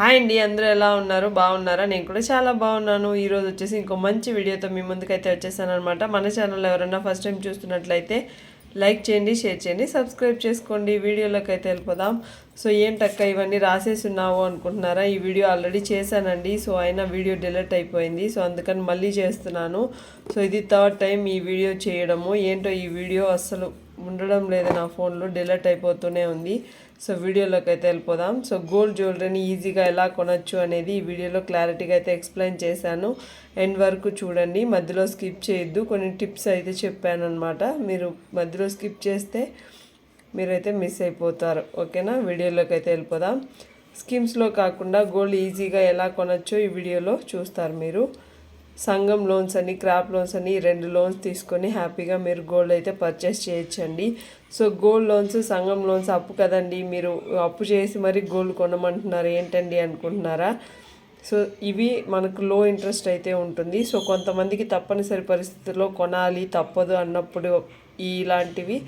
Hi అండి, అందరూ ఎలా ఉన్నారు? బాగున్నారా? నేను కూడా చాలా బాగున్నాను. ఈరోజు వచ్చేసి ఇంకో మంచి వీడియోతో మీ ముందుకైతే వచ్చేసాను అనమాట. మన ఛానల్ ఎవరైనా ఫస్ట్ టైం చూస్తున్నట్లయితే లైక్ చేయండి, షేర్ చేయండి, సబ్స్క్రైబ్ చేసుకోండి. వీడియోలోకి అయితే వెళ్ళిపోదాం. సో ఏంటక్క ఇవన్నీ రాసేసి ఉన్నావు అనుకుంటున్నారా? ఈ వీడియో ఆల్రెడీ చేశానండి. సో అయినా వీడియో డిలీట్ అయిపోయింది. సో అందుకని మళ్ళీ చేస్తున్నాను. సో ఇది థర్డ్ టైం ఈ వీడియో చేయడము. ఏంటో ఈ వీడియో అస్సలు ఉండడం లేదు, నా ఫోన్లో డిలీట్ అయిపోతూనే ఉంది. సో వీడియోలోకి అయితే వెళ్ళిపోదాం. సో గోల్డ్ జ్యువెలరీని ఈజీగా ఎలా కొనొచ్చు అనేది ఈ వీడియోలో క్లారిటీగా అయితే ఎక్స్ప్లెయిన్ చేశాను. ఎండ్ వరకు చూడండి, మధ్యలో స్కిప్ చేయొద్దు. కొన్ని టిప్స్ అయితే చెప్పాను అనమాట. మీరు మధ్యలో స్కిప్ చేస్తే మీరైతే మిస్ అయిపోతారు. ఓకేనా? వీడియోలోకి అయితే వెళ్ళిపోదాం. స్కీమ్స్లో కాకుండా గోల్డ్ ఈజీగా ఎలా కొనొచ్చో ఈ వీడియోలో చూస్తారు మీరు. సంఘం లోన్స్ అని, క్రాప్ లోన్స్ అని 2 లోన్స్ తీసుకొని హ్యాపీగా మీరు గోల్డ్ అయితే పర్చేస్ చేయొచ్చండి. సో గోల్డ్ లోన్స్, సంఘం లోన్స్ అప్పు కదండి, మీరు అప్పు చేసి మరి గోల్డ్ కొనమంటున్నారు ఏంటండి అనుకుంటున్నారా? సో ఇవి మనకు లో ఇంట్రెస్ట్ అయితే ఉంటుంది. సో కొంతమందికి తప్పనిసరి పరిస్థితుల్లో కొనాలి తప్పదు అన్నప్పుడు ఇలాంటివి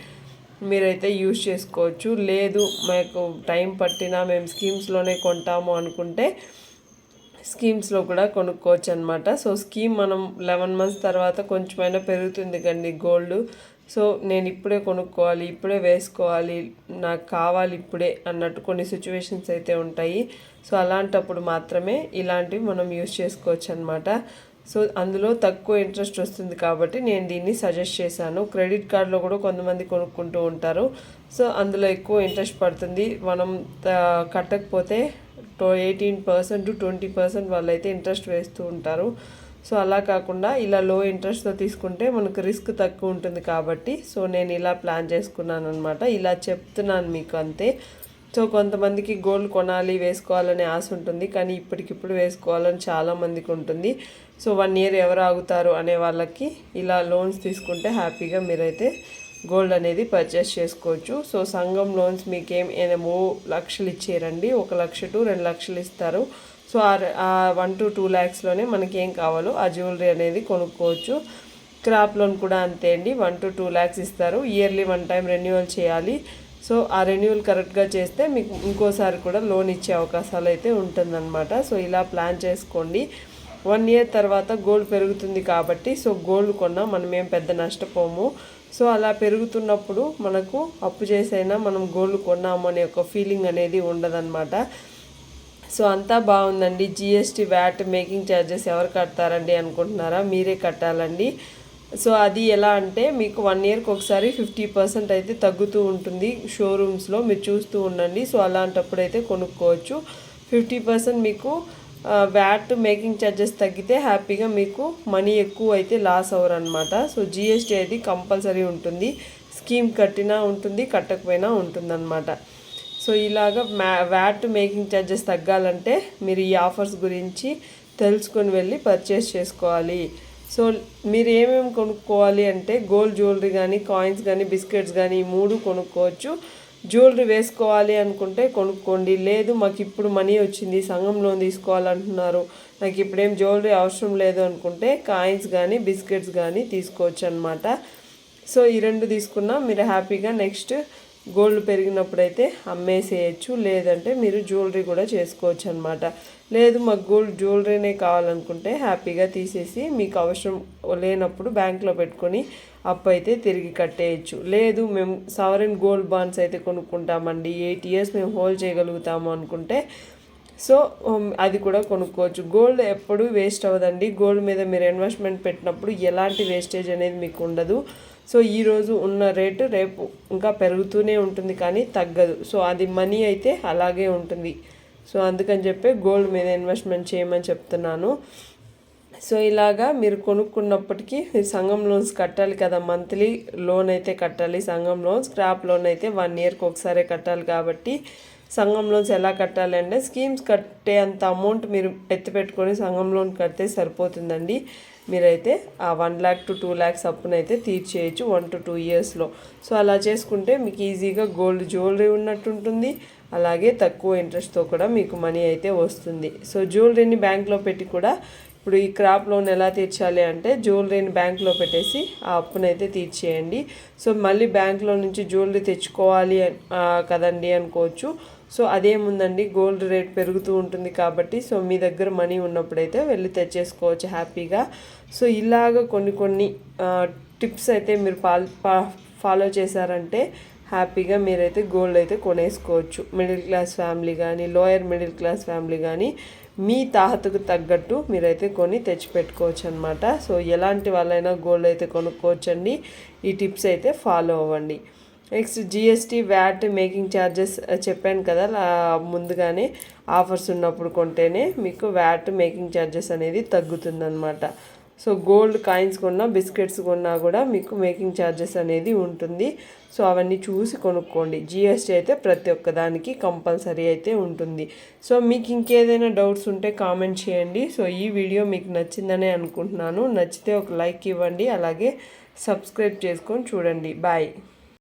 మీరైతే యూజ్ చేసుకోవచ్చు. లేదు మాకు టైం పట్టినా మేము స్కీమ్స్లోనే కొంటాము అనుకుంటే స్కీమ్స్లో కూడా కొనుక్కోవచ్చు అనమాట. సో స్కీమ్ మనం 11 మంత్స్ తర్వాత కొంచెమైనా పెరుగుతుంది కండి గోల్డ్. సో నేను ఇప్పుడే కొనుక్కోవాలి, ఇప్పుడే వేసుకోవాలి, నాకు కావాలి ఇప్పుడే అన్నట్టు కొన్ని సిచ్యువేషన్స్ అయితే ఉంటాయి. సో అలాంటప్పుడు మాత్రమే ఇలాంటివి మనం యూజ్ చేసుకోవచ్చు అనమాట. సో అందులో తక్కువ ఇంట్రెస్ట్ వస్తుంది కాబట్టి నేను దీన్ని సజెస్ట్ చేశాను. క్రెడిట్ కార్డులో కూడా కొంతమంది కొనుక్కుంటూ ఉంటారు. సో అందులో ఎక్కువ ఇంట్రెస్ట్ పడుతుంది. మనం కట్టకపోతే 18% to 20% వాళ్ళైతే ఇంట్రెస్ట్ వేస్తూ ఉంటారు. సో అలా కాకుండా ఇలా లో ఇంట్రెస్ట్తో తీసుకుంటే మనకు రిస్క్ తక్కువ ఉంటుంది కాబట్టి సో నేను ఇలా ప్లాన్ చేసుకున్నాను అనమాట. ఇలా చెప్తున్నాను మీకు అంతే. సో కొంతమందికి గోల్డ్ కొనాలి, వేసుకోవాలనే ఆశ ఉంటుంది, కానీ ఇప్పటికిప్పుడు వేసుకోవాలని చాలామందికి ఉంటుంది. సో 1 year ఎవరు ఆగుతారు అనే వాళ్ళకి ఇలా లోన్స్ తీసుకుంటే హ్యాపీగా మీరైతే గోల్డ్ అనేది పర్చేస్ చేసుకోవచ్చు. సో సంఘం లోన్స్ మీకేం 1,00,000 ఇచ్చారండి, 1,00,000 to 2,00,000 ఇస్తారు. సో ఆ 1 to 2 lakhsలోనే మనకి ఏం కావాలో ఆ జ్యువెలరీ అనేది కొనుక్కోవచ్చు. క్రాప్ లోన్ కూడా అంతే అండి, 1 to 2 lakhs ఇస్తారు. ఇయర్లీ 1 time రెన్యువల్ చేయాలి. సో ఆ రెన్యువల్ కరెక్ట్గా చేస్తే మీకు ఇంకోసారి కూడా లోన్ ఇచ్చే అవకాశాలు అయితే ఉంటుందన్నమాట. సో ఇలా ప్లాన్ చేసుకోండి. 1 year తర్వాత గోల్డ్ పెరుగుతుంది కాబట్టి సో గోల్డ్ కొన్నా మనం ఏం పెద్ద నష్టపోము. సో అలా పెరుగుతున్నప్పుడు మనకు అప్పు చేసైనా మనం గోల్డ్ కొన్నాము అనే ఒక ఫీలింగ్ అనేది ఉండదన్నమాట. సో అంతా బాగుందండి. జిఎస్టీ, వ్యాట్, మేకింగ్ ఛార్జెస్ ఎవరు కడతారండి అనుకుంటున్నారా? మీరే కట్టాలండి. సో అది ఎలా అంటే మీకు 1 yearకి ఒకసారి 50% అయితే తగ్గుతూ ఉంటుంది షోరూమ్స్లో, మీరు చూస్తూ ఉండండి. సో అలాంటప్పుడు అయితే కొనుక్కోవచ్చు. 50% మీకు వ్యాట్, మేకింగ్ ఛార్జెస్ తగ్గితే హ్యాపీగా మీకు మనీ ఎక్కువ అయితే లాస్ అవ్వరు అనమాట. సో జిఎస్టీ అది కంపల్సరీ ఉంటుంది. స్కీమ్ కట్టినా ఉంటుంది, కట్టకపోయినా ఉంటుందన్నమాట. సో ఇలాగ వ్యాట్, మేకింగ్ ఛార్జెస్ తగ్గాలంటే మీరు ఈ ఆఫర్స్ గురించి తెలుసుకొని వెళ్ళి పర్చేస్ చేసుకోవాలి. సో మీరు ఏమేమి కొనుక్కోవాలి అంటే గోల్డ్ జ్యువెలరీ కానీ, కాయిన్స్ కానీ, బిస్కెట్స్ కానీ ఈ 3 కొనుక్కోవచ్చు. జ్యువెలరీ వేసుకోవాలి అనుకుంటే కొనుక్కోండి. లేదు మాకు ఇప్పుడు మనీ వచ్చింది, సంఘం లోన్ తీసుకోవాలంటున్నారు, నాకు ఇప్పుడేం జ్యువెలరీ అవసరం లేదు అనుకుంటే కాయిన్స్ కానీ, బిస్కెట్స్ కానీ తీసుకోవచ్చు అనమాట. సో ఈ 2 తీసుకున్నా మీరు హ్యాపీగా నెక్స్ట్ గోల్డ్ పెరిగినప్పుడైతే అమ్మేసేయచ్చు. లేదంటే మీరు జ్యువెలరీ కూడా చేసుకోవచ్చు అనమాట. లేదు మాకు గోల్డ్ జ్యువెలరీనే కావాలనుకుంటే హ్యాపీగా తీసేసి మీకు అవసరం లేనప్పుడు బ్యాంక్లో పెట్టుకొని అప్పు అయితే తిరిగి కట్టేయచ్చు. లేదు మేము సావరెన్ గోల్డ్ బాండ్స్ అయితే కొనుక్కుంటామండి, 8 years మేము హోల్డ్ చేయగలుగుతాము అనుకుంటే సో అది కూడా కొనుక్కోవచ్చు. గోల్డ్ ఎప్పుడు వేస్ట్ అవ్వదండి. గోల్డ్ మీద మీరు ఇన్వెస్ట్మెంట్ పెట్టినప్పుడు ఎలాంటి వేస్టేజ్ అనేది మీకు ఉండదు. సో ఈరోజు ఉన్న రేటు రేపు ఇంకా పెరుగుతూనే ఉంటుంది కానీ తగ్గదు. సో అది మనీ అయితే అలాగే ఉంటుంది. సో అందుకని చెప్పి గోల్డ్ మీద ఇన్వెస్ట్మెంట్ చేయమని చెప్తున్నాను. సో ఇలాగా మీరు కొనుక్కున్నప్పటికీ మీరు సంఘం లోన్స్ కట్టాలి కదా, మంత్లీ లోన్ అయితే కట్టాలి. సంఘం లోన్స్, స్క్రాప్ లోన్ అయితే 1 yearకి ఒకసారి కట్టాలి కాబట్టి సంఘం లోన్స్ ఎలా కట్టాలి అంటే స్కీమ్స్ కట్టే అంత అమౌంట్ మీరు ఎత్తిపెట్టుకొని సంఘం లోన్ కడితే సరిపోతుందండి. మీరైతే ఆ 1 lakh to 2 lakhs అప్పునైతే తీర్చేయచ్చు 1 to 2 yearsలో. సో అలా చేసుకుంటే మీకు ఈజీగా గోల్డ్ జ్యువెలరీ ఉన్నట్టు ఉంటుంది, అలాగే తక్కువ ఇంట్రెస్ట్తో కూడా మీకు మనీ అయితే వస్తుంది. సో జ్యువెలరీని బ్యాంక్లో పెట్టి కూడా ఇప్పుడు ఈ క్రాప్ లోన్ ఎలా తీర్చాలి అంటే జ్యువెలరీని బ్యాంక్లో పెట్టేసి ఆ అప్పునైతే తీర్చేయండి. సో మళ్ళీ బ్యాంక్లో నుంచి జ్యువెలరీ తెచ్చుకోవాలి కదండి అనుకోవచ్చు. సో అదేముందండి, గోల్డ్ రేట్ పెరుగుతూ ఉంటుంది కాబట్టి సో మీ దగ్గర మనీ ఉన్నప్పుడైతే వెళ్ళి తెచ్చేసుకోవచ్చు హ్యాపీగా. సో ఇలాగ కొన్ని టిప్స్ అయితే మీరు ఫాలో చేశారంటే హ్యాపీగా మీరైతే గోల్డ్ అయితే కొనేసుకోవచ్చు. మిడిల్ క్లాస్ ఫ్యామిలీ కానీ లోయర్ మిడిల్ క్లాస్ ఫ్యామిలీ కానీ మీ తాహతకు తగ్గట్టు మీరైతే కొని తెచ్చిపెట్టుకోవచ్చు అనమాట. సో ఎలాంటి వాళ్ళైనా గోల్డ్ అయితే కొనుక్కోవచ్చండి. ఈ టిప్స్ అయితే ఫాలో అవ్వండి. Next GST, VAT, making charges చెప్పాను కదా ముందుగానే. ఆఫర్స్ ఉన్నప్పుడు కొంటేనే మీకు వ్యాట్, మేకింగ్ ఛార్జెస్ అనేది తగ్గుతుందన్నమాట. సో గోల్డ్ కాయిన్స్ కొన్నా, బిస్కెట్స్ కొన్నా కూడా మీకు మేకింగ్ ఛార్జెస్ అనేది ఉంటుంది. సో అవన్నీ చూసి కొనుక్కోండి. జిఎస్టీ అయితే ప్రతి ఒక్కదానికి కంపల్సరీ అయితే ఉంటుంది. సో మీకు ఇంకేదైనా డౌట్స్ ఉంటే కామెంట్ చేయండి. సో ఈ వీడియో మీకు నచ్చిందనే అనుకుంటున్నాను. నచ్చితే ఒక లైక్ ఇవ్వండి, అలాగే సబ్స్క్రైబ్ చేసుకొని చూడండి. బాయ్.